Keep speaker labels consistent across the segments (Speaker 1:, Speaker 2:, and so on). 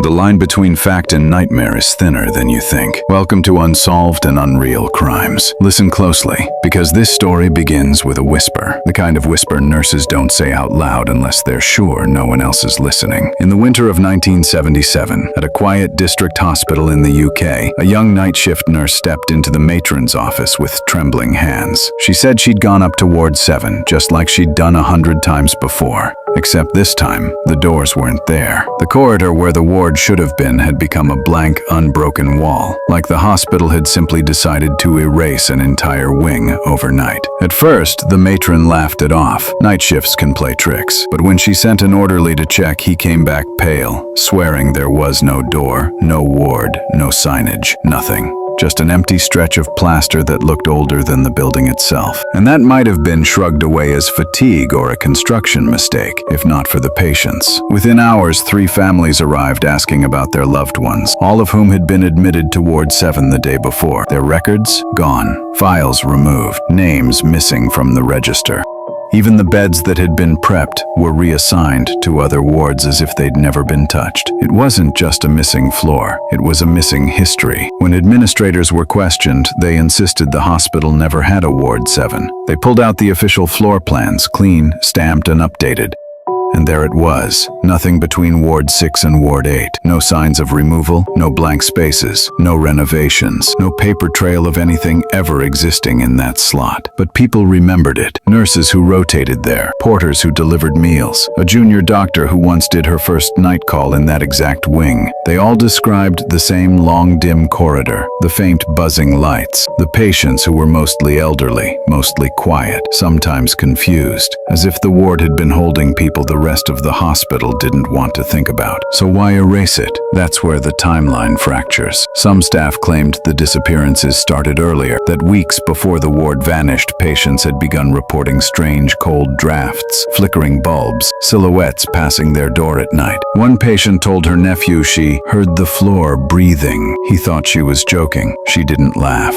Speaker 1: The line between fact and nightmare is thinner than you think. Welcome to Unsolved and Unreal Crimes. Listen closely, because this story begins with a whisper. The kind of whisper nurses don't say out loud unless they're sure no one else is listening. In the winter of 1977, at a quiet district hospital in the UK, a young night shift nurse stepped into the matron's office with trembling hands. She said she'd gone up to Ward 7, just like she'd done 100 times before. Except this time, the doors weren't there. The corridor where the ward should have been had become a blank, unbroken wall, like the hospital had simply decided to erase an entire wing overnight. At first, the matron laughed it off. Night shifts can play tricks. But when she sent an orderly to check, he came back pale, swearing there was no door, no ward, no signage, nothing. Just an empty stretch of plaster that looked older than the building itself. And that might have been shrugged away as fatigue or a construction mistake, if not for the patients. Within hours, 3 families arrived asking about their loved ones, all of whom had been admitted to Ward 7 the day before. Their records? Gone. Files removed. Names missing from the register. Even the beds that had been prepped were reassigned to other wards as if they'd never been touched. It wasn't just a missing floor, it was a missing history. When administrators were questioned, they insisted the hospital never had a Ward 7. They pulled out the official floor plans, clean, stamped, and updated. And there it was, nothing between Ward 6 and Ward 8. No signs of removal, no blank spaces, no renovations, no paper trail of anything ever existing in that slot. But people remembered it. Nurses who rotated there, porters who delivered meals, a junior doctor who once did her first night call in that exact wing. They all described the same long, dim corridor, the faint buzzing lights, the patients who were mostly elderly, mostly quiet, sometimes confused, as if the ward had been holding people the rest of the hospital didn't want to think about. So why erase it? That's where the timeline fractures. Some staff claimed the disappearances started earlier, that weeks before the ward vanished, patients had begun reporting strange cold drafts, flickering bulbs, silhouettes passing their door at night. One patient told her nephew she heard the floor breathing. He thought she was joking. She didn't laugh.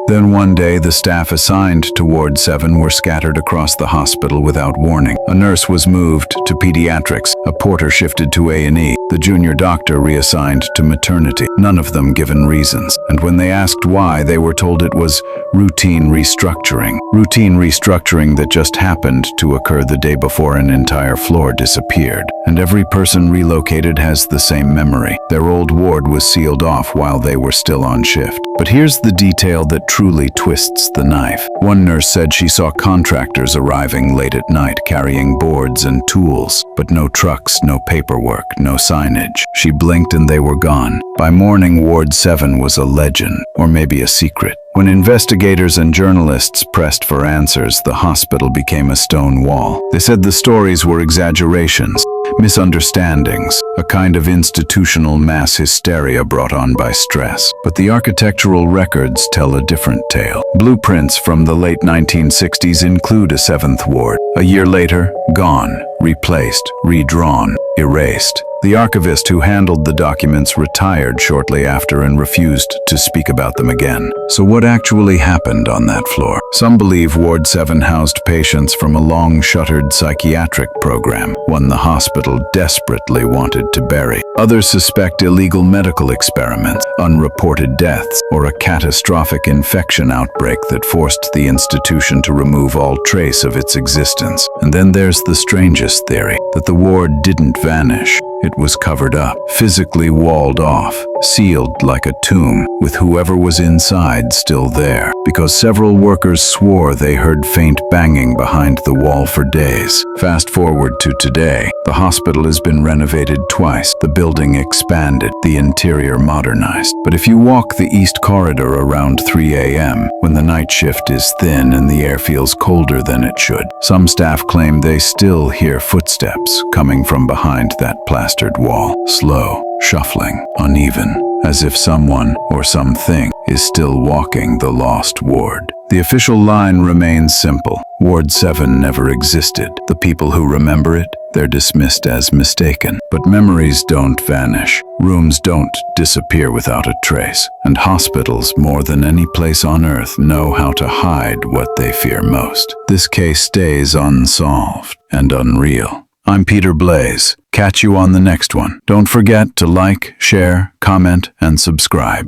Speaker 1: Then one day, the staff assigned to Ward 7 were scattered across the hospital without warning. A nurse was moved to pediatrics, a porter shifted to A&E, the junior doctor reassigned to maternity, none of them given reasons. And when they asked why, they were told it was routine restructuring. Routine restructuring that just happened to occur the day before an entire floor disappeared. And every person relocated has the same memory. Their old ward was sealed off while they were still on shift. But here's the detail that truly twists the knife. One nurse said she saw contractors arriving late at night carrying boards and tools, but no trucks, no paperwork, no signage. She blinked and they were gone. By morning, Ward 7 was a legend, or maybe a secret. When investigators and journalists pressed for answers, the hospital became a stone wall. They said the stories were exaggerations, misunderstandings, a kind of institutional mass hysteria brought on by stress. But the architectural records tell a different tale. Blueprints from the late 1960s include a 7th ward. A year later, gone, replaced, redrawn, erased. The archivist who handled the documents retired shortly after and refused to speak about them again. So what actually happened on that floor? Some believe Ward 7 housed patients from a long-shuttered psychiatric program, one the hospital desperately wanted to bury. Others suspect illegal medical experiments, unreported deaths, or a catastrophic infection outbreak that forced the institution to remove all trace of its existence. And then there's the strangest theory, that the ward didn't vanish. It was covered up, physically walled off, sealed like a tomb, with whoever was inside still there, because several workers swore they heard faint banging behind the wall for days. Fast forward to today. The hospital has been renovated twice, the building expanded, the interior modernized. But if you walk the east corridor around 3 a.m., when the night shift is thin and the air feels colder than it should, some staff claim they still hear footsteps coming from behind that plastered wall, slow, shuffling, uneven, as if someone or something is still walking the lost ward. The official line remains simple. Ward 7 never existed. The people who remember it, they're dismissed as mistaken. But memories don't vanish. Rooms don't disappear without a trace. And hospitals, more than any place on earth, know how to hide what they fear most. This case stays unsolved and unreal. I'm Peter Blaze. Catch you on the next one. Don't forget to like, share, comment, and subscribe.